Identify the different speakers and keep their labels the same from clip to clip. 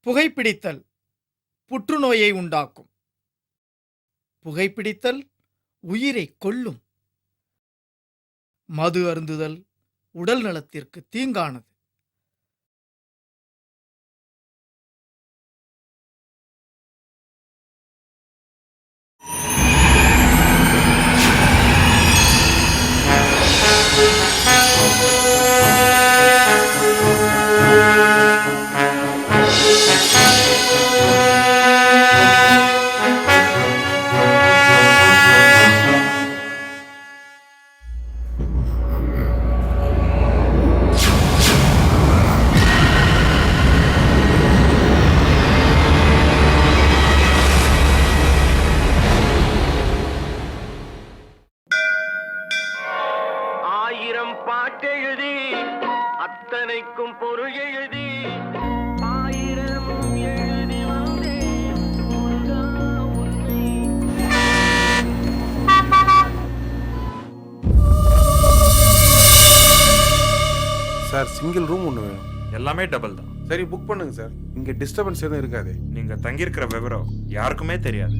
Speaker 1: புகைப்பிடித்தல் புற்றுநோயை உண்டாக்கும். புகைப்பிடித்தல் உயிரை கொல்லும். மது அருந்துதல் உடல் நலத்திற்கு தீங்கானது.
Speaker 2: பாட்டெழுதி அத்தனைக்கும் பொருள் எழுதி ஆயிரம் எழுதி
Speaker 3: சார் சிங்கிள் ரூம் ஒன்று வேணும்.
Speaker 4: எல்லாமே டபுள் தான்.
Speaker 3: சரி புக் பண்ணுங்க சார். இங்கே டிஸ்டர்பன்ஸ் எதுவும் இருக்காது.
Speaker 4: நீங்க தங்கியிருக்கிற விவரம் யாருக்குமே தெரியாது.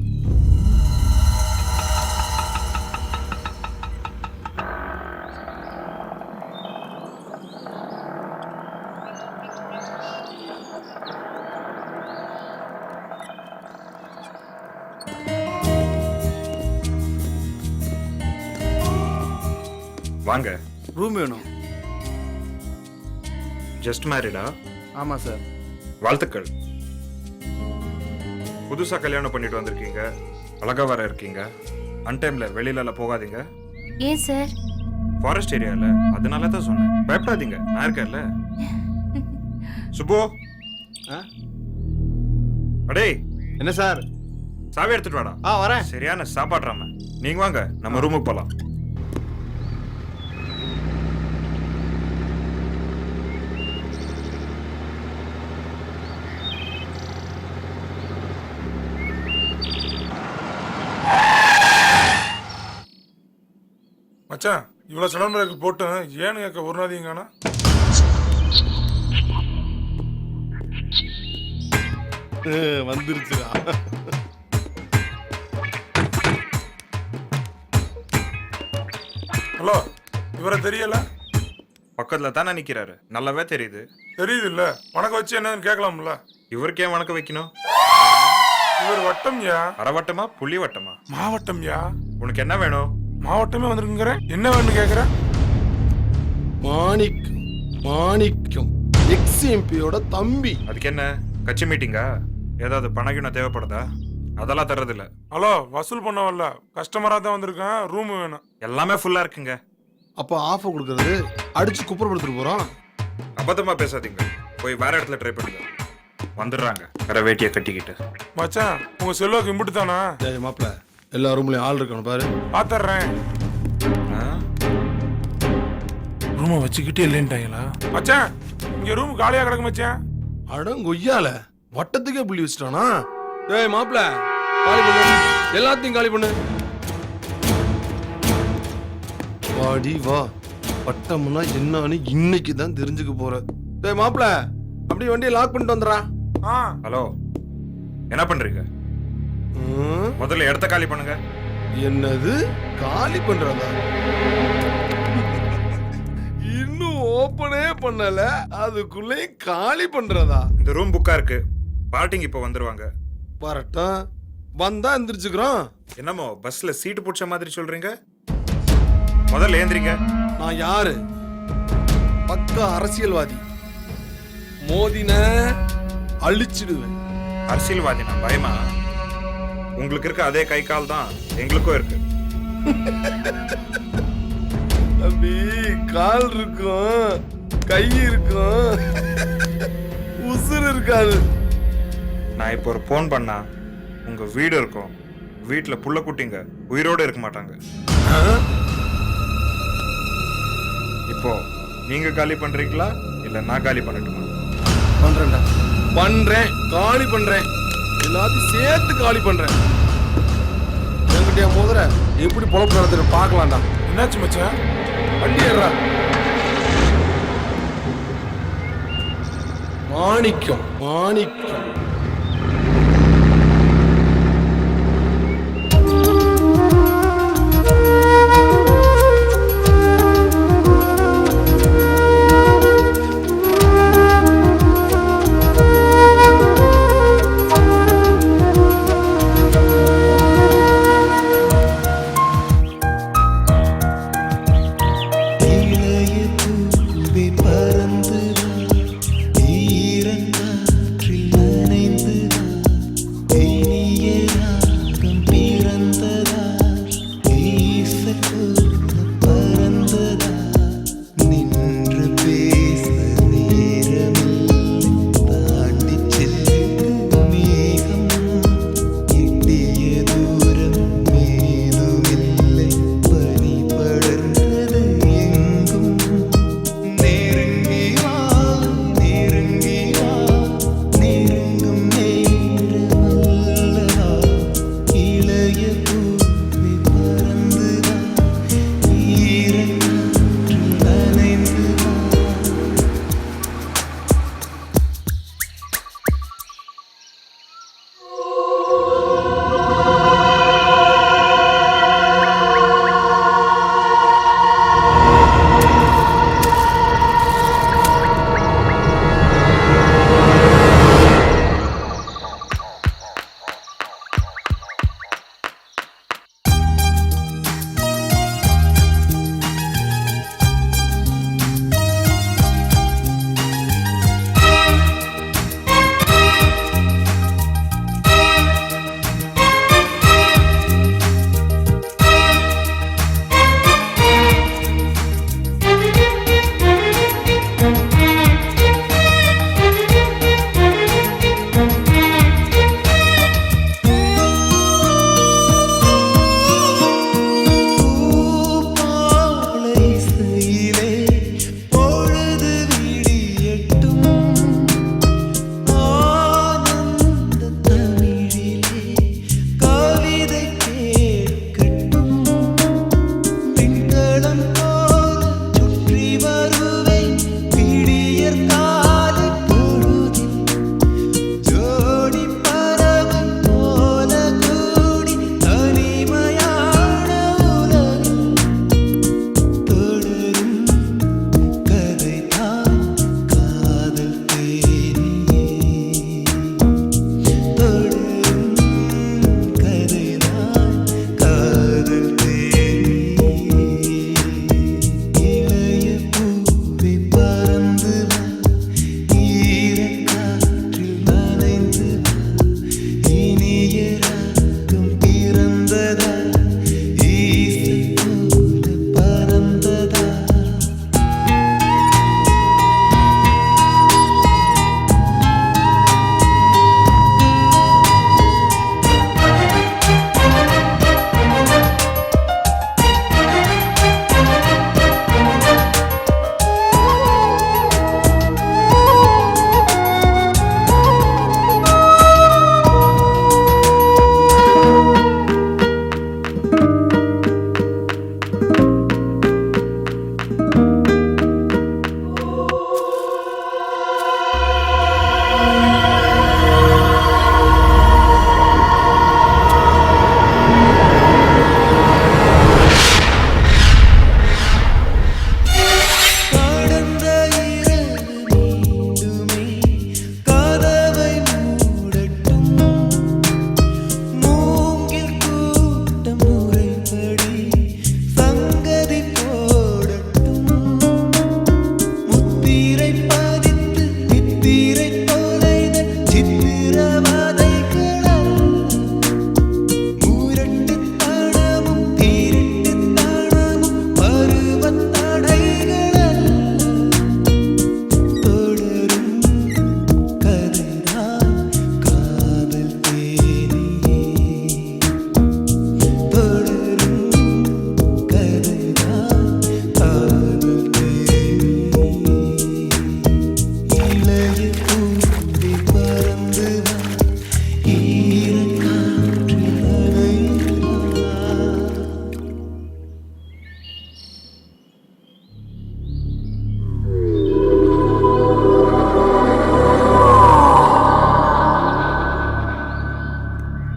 Speaker 4: வாங்க.
Speaker 3: ரூம் வேணும்.
Speaker 4: ஜஸ்ட் மேரிடா?
Speaker 3: ஆமாம் சார்.
Speaker 4: வாழ்த்துக்கள். புதுசா கல்யாணம் பண்ணிட்டு வந்திருக்கீங்க, அழகா வர இருக்கீங்க. அன்டைம்ல வெளியில போகாதீங்க.
Speaker 5: ஏன் சார்?
Speaker 4: ஃபாரஸ்ட் ஏரியால, அதனால தான் சொன்னேன். பயப்படாதீங்க, நான் இருக்கேன்ல. சுபோ, அடே
Speaker 3: என்ன சார்?
Speaker 4: சாவி எடுத்துட்டு வாடா.
Speaker 3: வரேன்.
Speaker 4: சரியான சாப்பாடுறாம. நீங்க வாங்க, நம்ம ரூமுக்கு போலாம்.
Speaker 6: மச்சான், இவ்வளோ சடன் பிரேக் போட்டு ஏன்னு கேட்க ஒரு நாளைங்கானா?
Speaker 3: வந்துருச்சுடா.
Speaker 6: ஹலோ, இவரை தெரியல?
Speaker 4: பக்கத்துல தானே நிக்கிறாரு, நல்லாவே தெரியுது.
Speaker 6: தெரியுது இல்ல, வணக்கம் வச்சு என்னன்னு கேட்கலாம்ல.
Speaker 4: இவருக்கே வணக்கம் வைக்கணும்?
Speaker 6: இவர் வட்டம்யா.
Speaker 4: அறவட்டமா புள்ளி வட்டமா?
Speaker 6: மாவட்டம்யா.
Speaker 4: உனக்கு என்ன வேணும்?
Speaker 6: மாவட்டமே வந்திருக்குங்கிற, என்ன வேணும்னு கேட்குற?
Speaker 3: மாணிக்கம் எக்ஸ்எம்பியோட தம்பி.
Speaker 4: அதுக்கு என்ன கட்சி மீட்டிங்கா? ஏதாவது பணகினம் தேவைப்படுதா? அதெல்லாம் தர்றதில்ல.
Speaker 6: ஹலோ, வசூல் பண்ண வரல, கஸ்டமரா தான் வந்திருக்கேன். ரூம் வேணும்.
Speaker 4: எல்லாமே ஃபுல்லா இருக்குங்க.
Speaker 3: அப்போ ஆஃபை கொடுக்கறது அடிச்சு குப்புறப்படுத்திட்டு போறோம்.
Speaker 4: அபத்தமா பேசாதீங்க, போய் வேற இடத்துல ட்ரை பண்ணுங்க. வந்துடுறாங்க வேற வேட்டியை கட்டிக்கிட்டு.
Speaker 6: மச்சான், உங்க செல்வாக்கு இம்பிட்டு தானா?
Speaker 3: மாப்பிள்ள, எல்லா ரூம்லயும் ஆள் இருக்கணும் பாரு.
Speaker 6: பாத்துறேன். ரூமை வச்சுக்கிட்டே இல்லைன்ட்டாங்களா? மச்சான், இங்க ரூம் காலியா கிடக்கு மச்சான்.
Speaker 3: அடங்கொய்யால வட்டத்துக்கே புள்ளி வச்சிட்டானா? ஏய் மாப்பிள்ள, காலி பண்ணு, எல்லாத்தையும் காலி பண்ணு. வாடி வா, வட்டம்னா என்னன்னு இன்னைக்கு தான் தெரிஞ்சுக்க போற. ஏய் மாப்பிள்ள, அப்படியே வண்டியை லாக் பண்ணிட்டு வந்துடா.
Speaker 4: ஹலோ, என்ன பண்றீங்க? முதல்ல இடத்த காலி பண்ணுங்க.
Speaker 3: என்னது காலி பண்றதா? இன்னும் ஓபனே பண்ணல, அதுக்குள்ளே காலி பண்றதா?
Speaker 4: இந்த ரூம் புக்கா இருக்கு, பார்ட்டிங் இப்ப வந்துருவாங்க.
Speaker 3: வரட்டும், வந்தா எந்திரிச்சுக்கிறோம்.
Speaker 4: என்னமோ பஸ்ல சீட்டு பிடிச்ச மாதிரி சொல்றீங்க. முதல்ல ஏந்திரிங்க.
Speaker 3: நான் யாரு? பக்கா அரசியல்வாதி. மோதின அழிச்சிடுவேன்.
Speaker 4: அரசியல்வாதி நான் பயமா? உங்களுக்கு இருக்க அதே கை கால் தான் எங்களுக்கும் இருக்கு.
Speaker 3: அப்படி கால் இருக்கும், கை இருக்கும், உசுறு இருக்காது.
Speaker 4: நான் இப்போ ஒரு போன் பண்ணா உங்க வீடு இருக்கும், வீட்டுல புள்ள குட்டிங்க உயிரோட இருக்க மாட்டாங்க. இப்போ நீங்க காலி பண்றீங்களா இல்ல நான் காலி பண்ணட்டுமா?
Speaker 3: பண்றேன்டா, பண்றேன், காலி பண்றேன், எல்லாத்தையும் சேர்த்து காலி பண்றேன். என்கிட்ட முதல்ல எப்படி பொழப்பு நடத்துற பாக்கலாம்டா.
Speaker 6: என்னாச்சு மச்சான்?
Speaker 3: வண்டி ஏறா. மாணிக்கம் மாணிக்கம்.
Speaker 5: இளைய பூவே பறந்து ஈரங்காற்றில் நனைந்து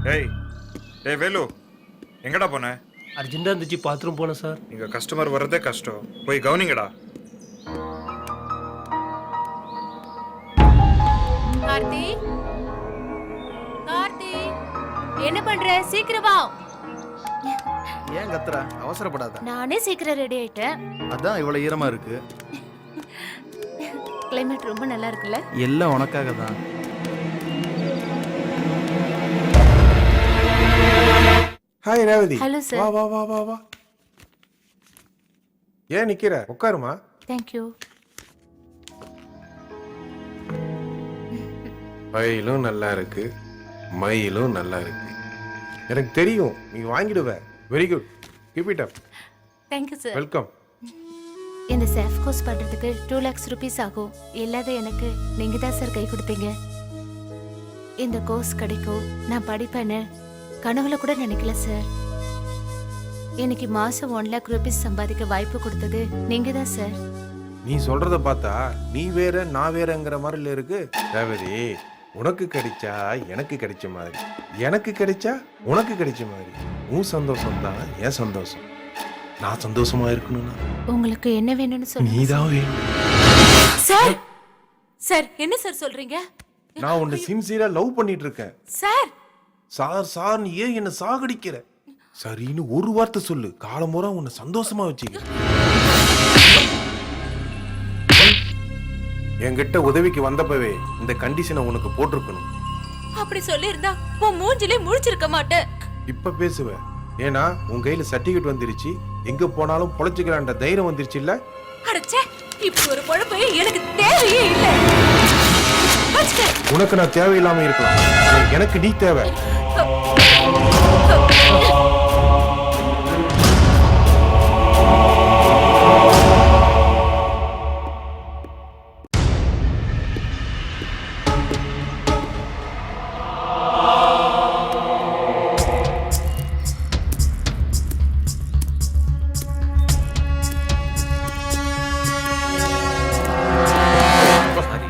Speaker 4: டேய் டேய் வேலு எங்கடா போன?
Speaker 5: அர்ஜென்ட்டாக இருந்துச்சு பாத்ரூம் போனேன் சார்.
Speaker 4: இங்க கஸ்டமர் வர்றதே கஷ்டம், போய் கவனிங்கடா.
Speaker 7: கார்த்தி, கார்த்தி, என்ன பண்ற? சீக்கிரம் வா.
Speaker 8: ஏன் கத்துற? அவசரப்படாத.
Speaker 7: நானே சீக்கிரம் ரெடி ஆயிட்டேன்.
Speaker 8: அதான் இவ்வளவு ஈரமா இருக்கு.
Speaker 7: கிளைமேட் ரொம்ப நல்லா இருக்குல்ல?
Speaker 8: எல்லாம் உனக்காக தான்.
Speaker 9: ஹாய் ரேவதி.
Speaker 7: Hello sir.
Speaker 9: வா வா வா வா வா. ஏன் நிக்கிற? உட்காருமா.
Speaker 7: Thank you.
Speaker 9: ஃபைலும் நல்லா இருக்கு, மயிலும் நல்லா இருக்கு. எனக்கு தெரியும் நீ வாங்கிடுவ. Very good, keep it up.
Speaker 7: Thank you sir.
Speaker 9: Welcome.
Speaker 7: இந்த சேஃப் கோர்ஸ் பண்றதுக்கு 2 lakhs rupees ஆகும். இல்லாத எனக்கு நீங்க தான் சார் கை கொடுத்தீங்க. இந்த கோர்ஸ் கிடைக்கும், நான் படிப்பேன்னு கனவுல கூட நினைக்கல சார். எனக்கு மாசம் 1 lakh rupees சம்பாதிக்க வாய்ப்பு கொடுத்தது நீங்க தான் சார்.
Speaker 9: நீ சொல்றத பார்த்தா நீ வேற நான் வேறங்கிற மாதிரி இருக்கு. ரேவதி, உனக்கு கிடைச்சா எனக்கு கிடைச்ச மாதிரி, எனக்கு கிடைச்சா உனக்கு கிடைச்ச மாதிரி. உன் சந்தோஷம் தான் என் சந்தோஷம். நான் சந்தோஷமா இருக்கணும்னா
Speaker 7: உங்களுக்கு என்ன வேணும்னு சொல்லுங்க.
Speaker 9: நீதான் வேணும்.
Speaker 7: சார், சார் என்ன சார் சொல்றீங்க?
Speaker 9: நான் உன்னை சின்சியரா லவ் பண்ணிட்டு இருக்கேன்.
Speaker 7: சார்,
Speaker 9: சார் சார் நீ ஏன் என்ன சாகடிக்கிற? சரின்னு ஒரு வார்த்தை சொல்லு, காலமுறை உன்னை சந்தோஷமா வச்சுக்க. என்கிட்ட உதவிக்கு வந்தப்பவே இந்த கண்டிஷனை உனக்கு போட்டிருக்கணும்.
Speaker 7: அப்படி சொல்லியிருந்தா உன் மூஞ்சிலே முழிச்சிருக்க மாட்டேன்.
Speaker 9: இப்ப பேசுவ. ஏன்னா உன் கையில சர்டிபிகேட் வந்துருச்சு, எங்க போனாலும் பொழைச்சுக்கலான்ற தைரியம் வந்துருச்சு இல்ல?
Speaker 7: அடச்சே, இப்படி ஒரு பொழப்பு எனக்கு தேவையே இல்லை.
Speaker 9: உனக்கு நான் தேவையில்லாம இருக்கலாம், எனக்கு நீ தேவை.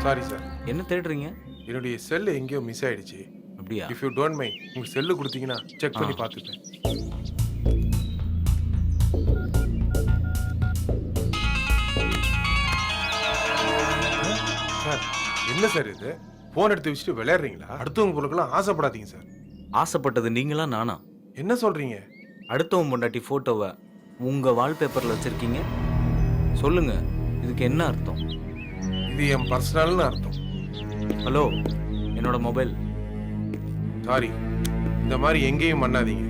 Speaker 9: Sorry sir.
Speaker 10: என்ன தேடுறீங்க?
Speaker 9: என்னுடைய செல் எங்கேயோ மிஸ் ஆயிடுச்சு.
Speaker 10: அப்படியா?
Speaker 9: இஃப் யூ டோன்ட் மைண்ட் உங்க செல்லு கொடுத்தீங்கன்னா செக் பண்ணி பார்த்துப்பேன். சார் என்ன சார் இது? போன் எடுத்து வச்சுட்டு விளையாடுறீங்களா? அடுத்தவங்க பொருட்கள்லாம் ஆசைப்படாதீங்க சார்.
Speaker 10: ஆசைப்பட்டது நீங்களா நானா?
Speaker 9: என்ன சொல்றீங்க?
Speaker 10: அடுத்தவன் பொண்டாட்டி போட்டோவை உங்க வால்பேப்பர்ல வச்சிருக்கீங்க. சொல்லுங்க, இதுக்கு என்ன அர்த்தம்?
Speaker 9: இது என் பர்சனல்னு அர்த்தம்.
Speaker 10: ஹலோ, என்னோட மொபைல்.
Speaker 9: சாரி, இந்த மாதிரி எங்கேயும் பண்ணாதீங்க.